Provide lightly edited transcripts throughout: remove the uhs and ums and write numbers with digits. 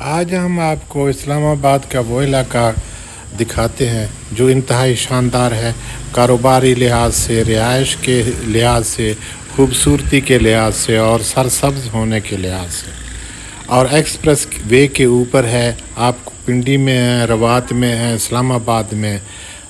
आज हम आपको इस्लामाबाद का वो इलाका दिखाते हैं जो इंतहाई शानदार है, कारोबारी लिहाज से, रिहाइश के लिहाज से, खूबसूरती के लिहाज से और सरसब्ज होने के लिहाज से। और एक्सप्रेस वे के ऊपर है। आप पिंडी में हैं, रवात में हैं, इस्लामाबाद में,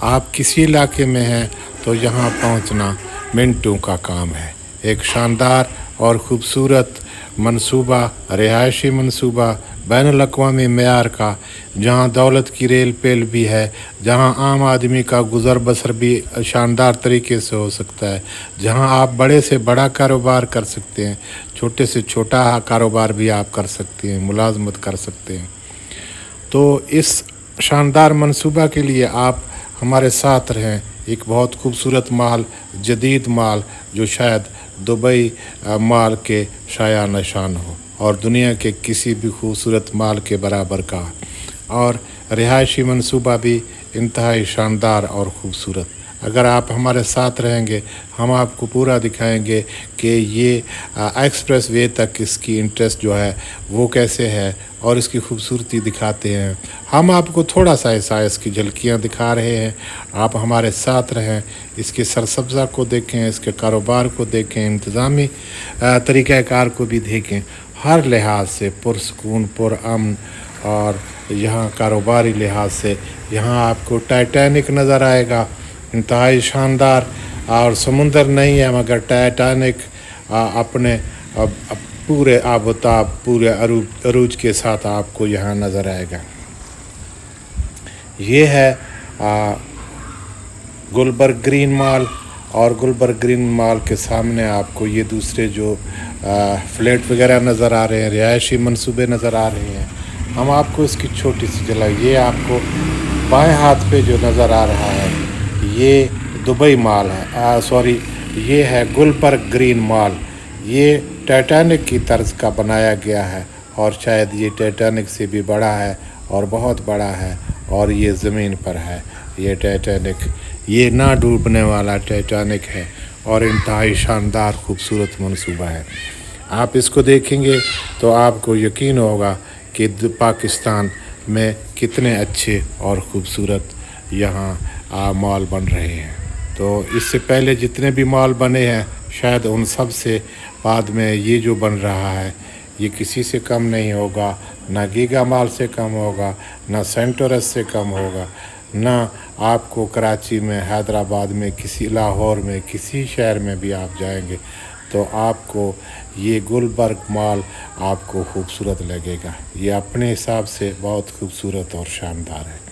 आप किसी इलाके में हैं तो यहाँ पहुँचना मिनटों का काम है। एक शानदार और ख़ूबसूरत मंसूबा, रिहायशी मंसूबा, बैनुल-अक़वामी मेयार का, जहाँ दौलत की रेल पेल भी है, जहाँ आम आदमी का गुज़र बसर भी शानदार तरीके से हो सकता है, जहाँ आप बड़े से बड़ा कारोबार कर सकते हैं, छोटे से छोटा कारोबार भी आप कर सकते हैं, मुलाजमत कर सकते हैं। तो इस शानदार मंसूबा के लिए आप हमारे साथ रहें। एक बहुत खूबसूरत माल, जदीद माल, जो शायद दुबई माल के शाया निशान हो और दुनिया के किसी भी खूबसूरत माल के बराबर का। और रिहायशी मंसूबा भी इंतहाई शानदार और ख़ूबसूरत। अगर आप हमारे साथ रहेंगे, हम आपको पूरा दिखाएंगे कि ये एक्सप्रेस वे तक इसकी इंटरेस्ट जो है वो कैसे है और इसकी खूबसूरती दिखाते हैं। हम आपको थोड़ा सा ऐसा इसकी झलकियाँ दिखा रहे हैं। आप हमारे साथ रहें, इसके सरसब्ज़ा को देखें, इसके कारोबार को देखें, इंतज़ामी तरीक़ाकार को भी देखें। हर लिहाज से पुरसकून, पुरअमन और यहाँ कारोबारी लिहाज से यहाँ आपको टाइटैनिक नज़र आएगा, इंतहाई शानदार। और समुंदर नहीं है मगर टाइटैनिक अपने पूरे आबोताब, पूरे अरूज के साथ आपको यहाँ नज़र आएगा। ये है गुलबर्ग ग्रीन मॉल, और गुलबर्ग ग्रीन मॉल के सामने आपको ये दूसरे जो फ्लैट वगैरह नज़र आ रहे हैं, रिहायशी मंसूबे नज़र आ रहे हैं। हम आपको इसकी छोटी सी झलक, ये आपको बाएं हाथ पे जो नज़र आ रहा है ये दुबई मॉल है, ये है गुलबर्ग ग्रीन मॉल। ये टाइटैनिक की तर्ज का बनाया गया है और शायद ये टाइटैनिक से भी बड़ा है और बहुत बड़ा है, और ये ज़मीन पर है। ये टाइटैनिक, ये ना डूबने वाला टाइटैनिक है और इंतहाई शानदार खूबसूरत मंसूबा है। आप इसको देखेंगे तो आपको यकीन होगा कि पाकिस्तान में कितने अच्छे और ख़ूबसूरत यहाँ मॉल बन रहे हैं। तो इससे पहले जितने भी मॉल बने हैं, शायद उन सब से बाद में ये जो बन रहा है ये किसी से कम नहीं होगा, ना गीगा मॉल से कम होगा, ना सेंटोरस से कम होगा, ना आपको कराची में, हैदराबाद में, किसी लाहौर में, किसी शहर में भी आप जाएंगे तो आपको ये गुलबर्ग मॉल आपको खूबसूरत लगेगा। ये अपने हिसाब से बहुत खूबसूरत और शानदार है।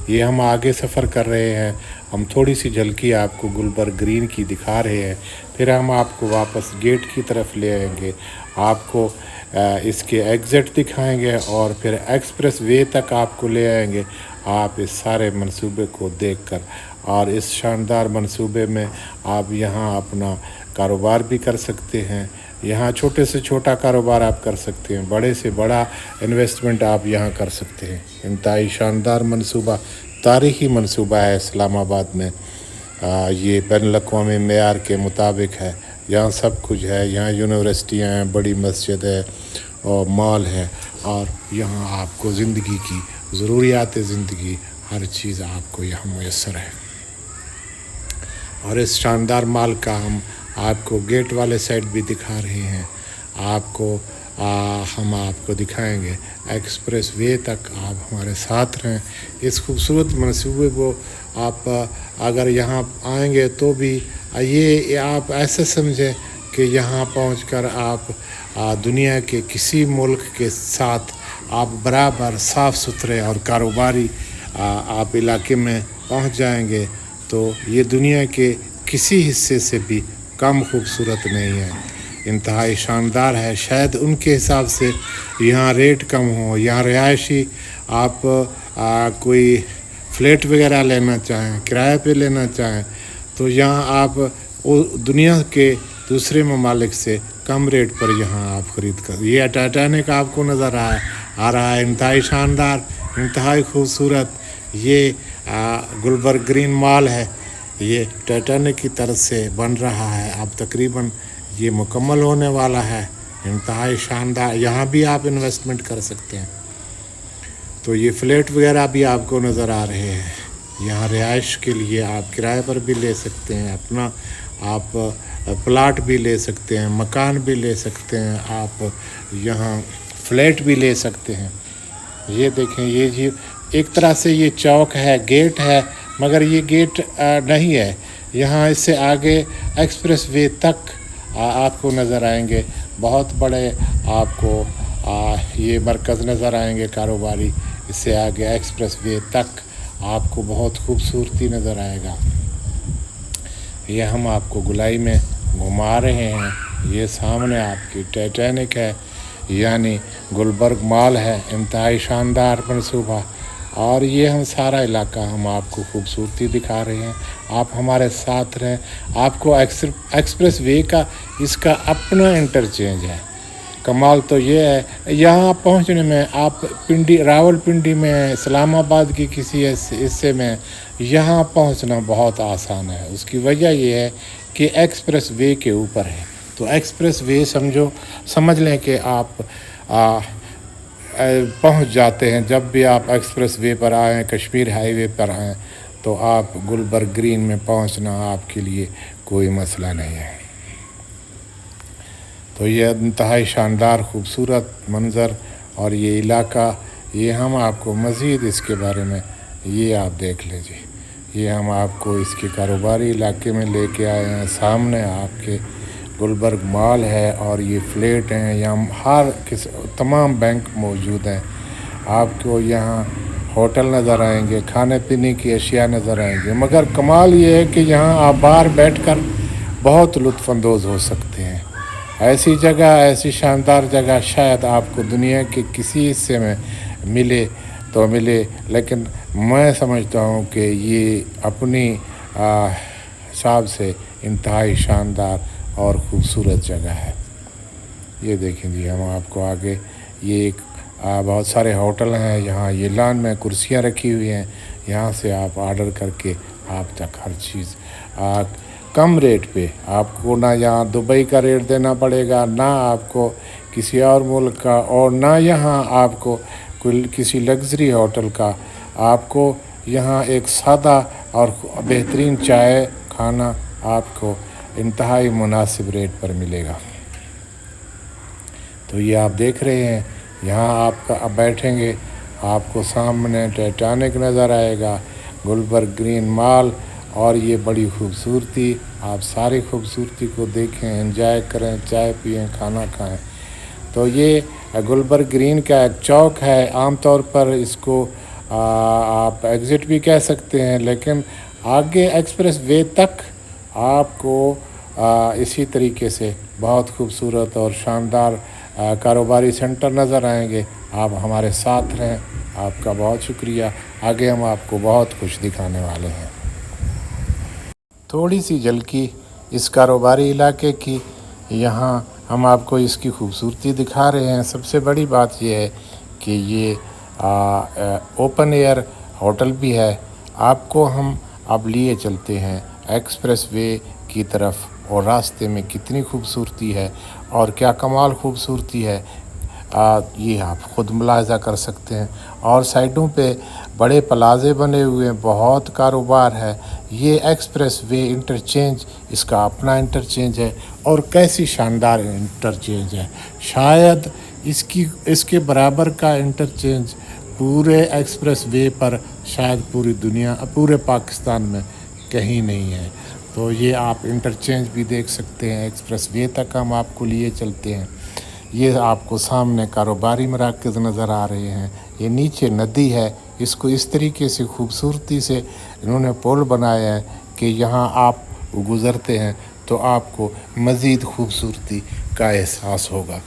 ये हम आगे सफ़र कर रहे हैं, हम थोड़ी सी झलकी आपको गुलबर्ग ग्रीन की दिखा रहे हैं, फिर हम आपको वापस गेट की तरफ ले आएंगे, आपको इसके एग्ज़िट दिखाएंगे और फिर एक्सप्रेस वे तक आपको ले आएंगे। आप इस सारे मंसूबे को देखकर, और इस शानदार मंसूबे में आप यहाँ अपना कारोबार भी कर सकते हैं। यहाँ छोटे से छोटा कारोबार आप कर सकते हैं, बड़े से बड़ा इन्वेस्टमेंट आप यहाँ कर सकते हैं। इंतहाई शानदार मंसूबा, तारीख़ी मंसूबा है इस्लामाबाद में। ये बैनुल-अक़वामी मेयार के मुताबिक है। यहाँ सब कुछ है, यहाँ यूनिवर्सिटियाँ हैं, बड़ी मस्जिद है और मॉल है, और यहाँ आपको ज़िंदगी की ज़रूरियात ज़िंदगी हर चीज़ आपको यहाँ मुयस्सर है। और इस शानदार मॉल का हम आपको गेट वाले साइड भी दिखा रहे हैं। आपको हम आपको दिखाएंगे एक्सप्रेस वे तक। आप हमारे साथ रहें। इस खूबसूरत मंसूबे को आप अगर यहाँ आएंगे तो भी ये आप ऐसे समझें कि यहाँ पहुंचकर आप दुनिया के किसी मुल्क के साथ आप बराबर साफ़ सुथरे और कारोबारी आप इलाके में पहुंच जाएंगे। तो ये दुनिया के किसी हिस्से से भी कम खूबसूरत नहीं है, इंतहाई शानदार है। शायद उनके हिसाब से यहाँ रेट कम हो, यहाँ रिहायशी आप कोई फ्लैट वगैरह लेना चाहें, किराए पे लेना चाहें, तो यहाँ आप दुनिया के दूसरे ममालिक से कम रेट पर यहाँ आप ख़रीद कर। ये टाइटैनिक आपको नज़र आ रहा है, इंतहाई शानदार, इंतहाई खूबसूरत। ये गुलबर्ग ग्रीन मॉल है, ये टाइटैनिक की तरफ से बन रहा है। अब तकरीबन ये मुकम्मल होने वाला है। इंतहाई शानदार, यहाँ भी आप इन्वेस्टमेंट कर सकते हैं। تو یہ فلیٹ وغیرہ بھی آپ کو نظر آ رہے ہیں. یہاں رہائش کے لیے آپ کرائے پر بھی لے سکتے ہیں, اپنا آپ پلاٹ بھی لے سکتے ہیں, مکان بھی لے سکتے ہیں, آپ یہاں فلیٹ بھی لے سکتے ہیں. یہ دیکھیں, یہ جی ایک طرح سے یہ چوک ہے, گیٹ ہے, مگر یہ گیٹ نہیں ہے. یہاں اس سے آگے ایکسپریس وے تک آپ کو نظر آئیں گے بہت بڑے, آپ کو یہ مرکز نظر آئیں گے کاروباری. اس سے آگے ایکسپریس وے تک آپ کو بہت خوبصورتی نظر آئے گا. یہ ہم آپ کو گولائی میں گھما رہے ہیں. یہ سامنے آپ کی ٹائٹینک ہے, یعنی گلبرگ مال ہے, انتہائی شاندار منصوبہ. اور یہ ہم سارا علاقہ ہم آپ کو خوبصورتی دکھا رہے ہیں. آپ ہمارے ساتھ رہیں. آپ کو ایکسپریس وے کا اس کا اپنا انٹرچینج ہے. کمال تو یہ ہے, یہاں پہنچنے میں آپ راول پنڈی میں, اسلام آباد کی کسی حصے میں یہاں پہنچنا بہت آسان ہے. اس کی وجہ یہ ہے کہ ایکسپریس وے کے اوپر ہے. تو ایکسپریس وے سمجھ لیں کہ آپ پہنچ جاتے ہیں. جب بھی آپ ایکسپریس وے پر آئیں, کشمیر ہائی وے پر آئیں, تو آپ گلبرگ گرین میں پہنچنا آپ کے لیے کوئی مسئلہ نہیں ہے. تو یہ انتہائی شاندار خوبصورت منظر اور یہ علاقہ, یہ ہم آپ کو مزید اس کے بارے میں یہ آپ دیکھ لیجیے. یہ ہم آپ کو اس کے کاروباری علاقے میں لے کے آئے ہیں. سامنے آپ کے گلبرگ مال ہے اور یہ فلیٹ ہیں. یہاں تمام بینک موجود ہیں. آپ کو یہاں ہوٹل نظر آئیں گے, کھانے پینے کی اشیاء نظر آئیں گے. مگر کمال یہ ہے کہ یہاں آپ باہر بیٹھ کر بہت لطف اندوز ہو سکتے ہیں. ایسی جگہ, ایسی شاندار جگہ شاید آپ کو دنیا کے کسی حصے میں ملے تو ملے, لیکن میں سمجھتا ہوں کہ یہ اپنی حساب سے انتہائی شاندار اور خوبصورت جگہ ہے. یہ دیکھیں جی, ہم آپ کو آگے یہ بہت سارے ہوٹل ہیں. یہاں یہ لان میں کرسیاں رکھی ہوئی ہیں. یہاں سے آپ آرڈر کر کے آپ تک ہر چیز کم ریٹ پہ, آپ کو نہ یہاں دبئی کا ریٹ دینا پڑے گا, نہ آپ کو کسی اور ملک کا, اور نہ یہاں آپ کو کسی لگژری ہوٹل کا. آپ کو یہاں ایک سادہ اور بہترین چائے کھانا آپ کو انتہائی مناسب ریٹ پر ملے گا. تو یہ آپ دیکھ رہے ہیں, یہاں آپ بیٹھیں گے, آپ کو سامنے ٹائٹینک نظر آئے گا, گلبرگ گرین مال, اور یہ بڑی خوبصورتی. آپ ساری خوبصورتی کو دیکھیں, انجوائے کریں, چائے پئیں, کھانا کھائیں. تو یہ گلبرگ گرین کا ایک چوک ہے. عام طور پر اس کو آپ ایگزٹ بھی کہہ سکتے ہیں, لیکن آگے ایکسپریس وے تک آپ کو اسی طریقے سے بہت خوبصورت اور شاندار کاروباری سینٹر نظر آئیں گے. آپ ہمارے ساتھ رہیں. آپ کا بہت شکریہ. آگے ہم آپ کو بہت کچھ دکھانے والے ہیں. تھوڑی سی جھلکی اس کاروباری علاقے کی, یہاں ہم آپ کو اس کی خوبصورتی دکھا رہے ہیں. سب سے بڑی بات یہ ہے کہ یہ اوپن ایئر ہوٹل بھی ہے. آپ کو ہم اب لیے چلتے ہیں ایکسپریس وے کی طرف, اور راستے میں کتنی خوبصورتی ہے اور کیا کمال خوبصورتی ہے یہ آپ خود ملاحظہ کر سکتے ہیں. اور سائڈوں پہ بڑے پلازے بنے ہوئے ہیں, بہت کاروبار ہے. یہ ایکسپریس وے انٹرچینج اس کا اپنا انٹرچینج ہے, اور کیسی شاندار انٹرچینج ہے. شاید اس کے برابر کا انٹرچینج پورے ایکسپریس وے پر شاید پورے پاکستان میں کہیں نہیں ہے. تو یہ آپ انٹرچینج بھی دیکھ سکتے ہیں. ایکسپریس وے تک ہم آپ کو لیے چلتے ہیں. یہ آپ کو سامنے کاروباری مراکز نظر آ رہے ہیں. یہ نیچے ندی ہے, اس کو اس طریقے سے خوبصورتی سے انہوں نے پل بنایا ہے کہ یہاں آپ گزرتے ہیں تو آپ کو مزید خوبصورتی کا احساس ہوگا.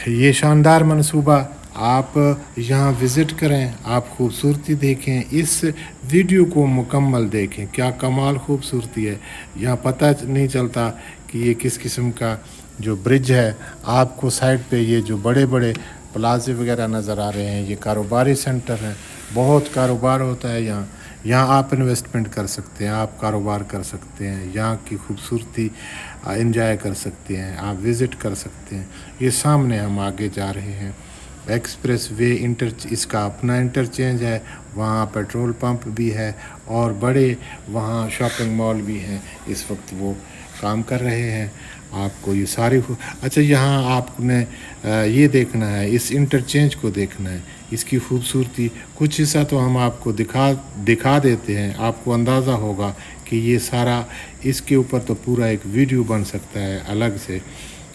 یہ شاندار منصوبہ آپ یہاں وزٹ کریں, آپ خوبصورتی دیکھیں, اس ویڈیو کو مکمل دیکھیں. کیا کمال خوبصورتی ہے. یہاں پتہ نہیں چلتا کہ یہ کس قسم کا جو برج ہے. آپ کو سائڈ پہ یہ جو بڑے بڑے پلازے وغیرہ نظر آ رہے ہیں, یہ کاروباری سینٹر ہے. بہت کاروبار ہوتا ہے یہاں آپ انویسٹمنٹ کر سکتے ہیں, آپ کاروبار کر سکتے ہیں, یہاں کی خوبصورتی انجوائے کر سکتے ہیں, آپ وزٹ کر سکتے ہیں. یہ سامنے ہم آگے جا رہے ہیں. एक्सप्रेस वे इसका अपना इंटरचेंज है, वहाँ पेट्रोल पंप भी है और बड़े वहाँ शॉपिंग मॉल भी हैं, इस वक्त वो काम कर रहे हैं। आपको ये सारी अच्छा यहाँ आपने ये देखना है, इस इंटरचेंज को देखना है, इसकी खूबसूरती। कुछ हिस्सा तो हम आपको दिखा देते हैं, आपको अंदाज़ा होगा कि ये सारा इसके ऊपर तो पूरा एक वीडियो बन सकता है अलग से।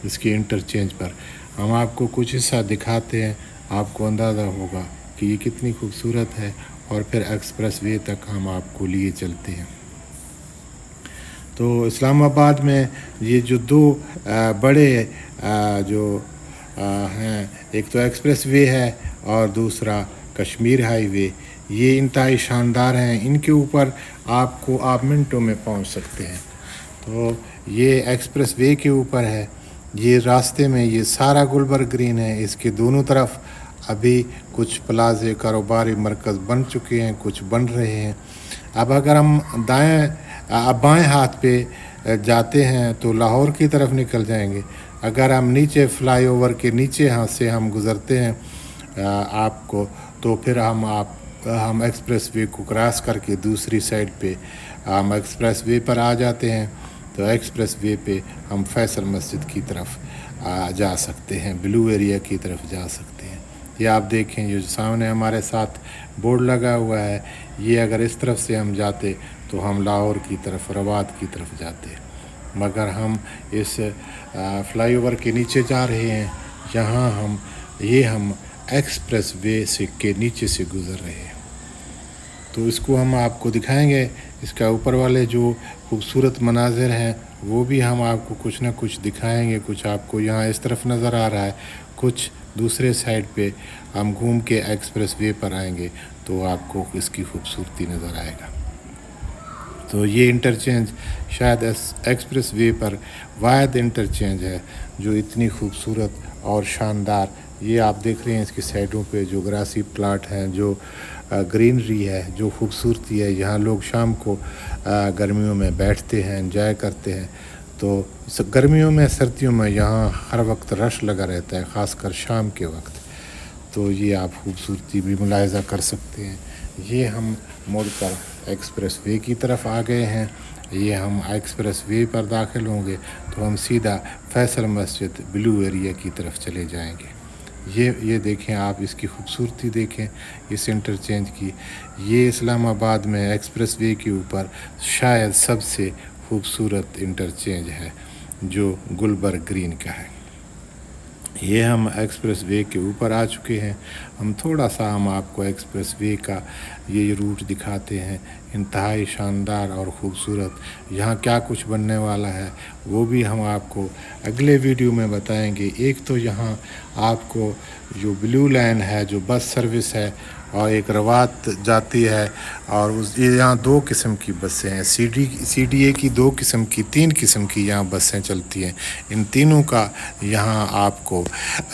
इसके इंटरचेंज पर हम आपको कुछ हिस्सा दिखाते हैं, आपको अंदाज़ा होगा कि ये कितनी खूबसूरत है। और फिर एक्सप्रेस वे तक हम आपको लिए चलते हैं। तो इस्लामाबाद में ये जो दो बड़े जो हैं, एक तो एक्सप्रेस वे है और दूसरा कश्मीर हाईवे, ये इंतहाई शानदार हैं। इनके ऊपर आप मिनटों में पहुंच सकते हैं। तो ये एक्सप्रेस वे के ऊपर है, ये रास्ते में ये सारा गुलबर्ग ग्रीन है। इसके दोनों तरफ अभी कुछ प्लाजे कारोबारी मरकज़ बन चुके हैं, कुछ बन रहे हैं। अब अगर हम बाएं हाथ पे जाते हैं तो लाहौर की तरफ निकल जाएंगे। अगर हम नीचे फ्लाई ओवर के नीचे हाथ से हम गुज़रते हैं आपको, तो फिर हम एक्सप्रेस वे को क्रॉस करके दूसरी साइड पे हम एक्सप्रेस वे पर आ जाते हैं। तो एक्सप्रेस वे पे हम फैसल मस्जिद की तरफ जा सकते हैं, ब्लू एरिया की तरफ जा सकते हैं। ये आप देखें, ये सामने हमारे साथ बोर्ड लगा हुआ है, ये अगर इस तरफ से हम जाते तो हम लाहौर की तरफ, रवात की तरफ जाते, मगर हम इस फ्लाई ओवर के नीचे जा रहे हैं। यहाँ हम एक्सप्रेस वे से के नीचे से गुज़र रहे हैं। तो इसको हम आपको दिखाएंगे। इसका ऊपर वाले जो खूबसूरत मनाजिर हैं वो भी हम आपको कुछ ना कुछ दिखाएंगे। कुछ आपको यहाँ इस तरफ नज़र आ रहा है, कुछ दूसरे साइड पे हम घूम के एक्सप्रेस वे पर आएंगे तो आपको इसकी खूबसूरती नज़र आएगा। तो ये इंटरचेंज शायद एक्सप्रेस वे पर वाहिद इंटरचेंज है जो इतनी खूबसूरत और शानदार। ये आप देख रहे हैं इसकी साइडों पे जो ग्रासी प्लाट हैं, जो ग्रीनरी है, जो खूबसूरती है। यहाँ लोग शाम को गर्मियों में बैठते हैं, एंजॉय करते हैं। तो गर्मियों में, सर्दियों में यहाँ हर वक्त रश लगा रहता है, ख़ासकर शाम के वक्त। तो ये आप खूबसूरती भी मुलाहिज़ा कर सकते हैं। ये हम मुड़कर एक्सप्रेस वे की तरफ आ गए हैं। ये हम एक्सप्रेस वे पर दाखिल होंगे तो हम सीधा फैसल मस्जिद ब्लू एरिया की तरफ चले जाएंगे। ये देखें आप, इसकी खूबसूरती देखें इस इंटरचेंज की। ये इस्लामाबाद में एक्सप्रेस वे के ऊपर शायद सबसे खूबसूरत इंटरचेंज है जो गुलबर्ग ग्रीन का है। ये हम एक्सप्रेस वे के ऊपर आ चुके हैं। हम आपको एक्सप्रेस वे का ये रूट दिखाते हैं, इंतहाई शानदार और ख़ूबसूरत। यहाँ क्या कुछ बनने वाला है वो भी हम आपको अगले वीडियो में बताएंगे। एक तो यहाँ आपको जो ब्लू लाइन है, जो बस सर्विस है, और एक रवात जाती है, और यहाँ 2 किस्म की बसें हैं, CDA की 2 किस्म की, 3 किस्म की यहाँ बसें चलती हैं। इन तीनों का यहाँ आपको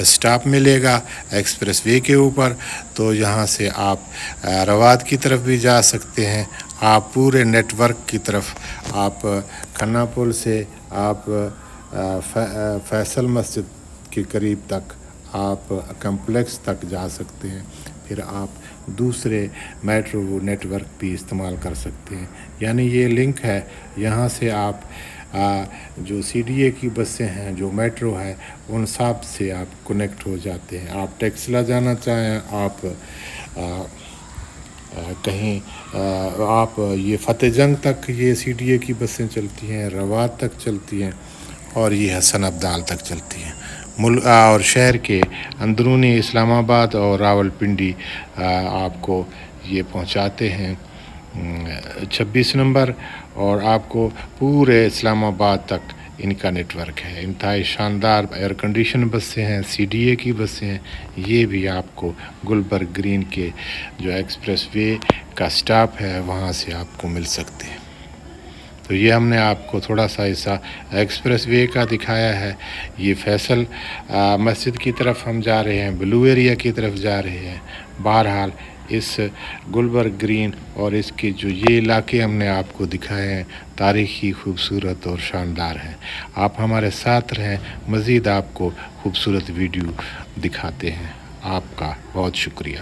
स्टॉप मिलेगा एक्सप्रेस वे के ऊपर। तो यहाँ से आप रवात की तरफ भी जा सकते हैं, आप पूरे नेटवर्क की तरफ, आप खन्ना पुल से आप फैसल मस्जिद के करीब तक, आप कम्प्लेक्स तक जा सकते हैं। फिर आप दूसरे मेट्रो नेटवर्क भी इस्तेमाल कर सकते हैं। यानी ये लिंक है, यहाँ से आप जो CDA की बसें हैं, जो मेट्रो है, उन सब से आप कनेक्ट हो जाते हैं। आप टेक्सला जाना चाहें, आप कहीं आप ये फ़तेह जंग तक ये CDA की बसें चलती हैं, रवात तक चलती हैं, और ये हसन अब्दाल तक चलती हैं। और शहर के अंदरूनी इस्लामाबाद और रावलपिंडी आपको ये पहुंचाते हैं 26 नंबर, और आपको पूरे इस्लामाबाद तक इनका नेटवर्क है। इंतहाई शानदार एयर कंडीशन बसें हैं, CDA की बसें हैं। ये भी आपको गुलबर्ग ग्रीन के जो एक्सप्रेस वे का स्टॉप है वहाँ से आपको मिल सकते हैं। तो ये हमने आपको थोड़ा सा हिस्सा एक्सप्रेस वे का दिखाया है। ये फैसल मस्जिद की तरफ हम जा रहे हैं, ब्लू एरिया की तरफ जा रहे हैं। बहरहाल इस गुलबर्ग ग्रीन और इसके जो ये इलाके हमने आपको दिखाए हैं, तारीख़ी, खूबसूरत और शानदार हैं। आप हमारे साथ रहें, मज़ीद आपको खूबसूरत वीडियो दिखाते हैं। آپ کا بہت شکریہ.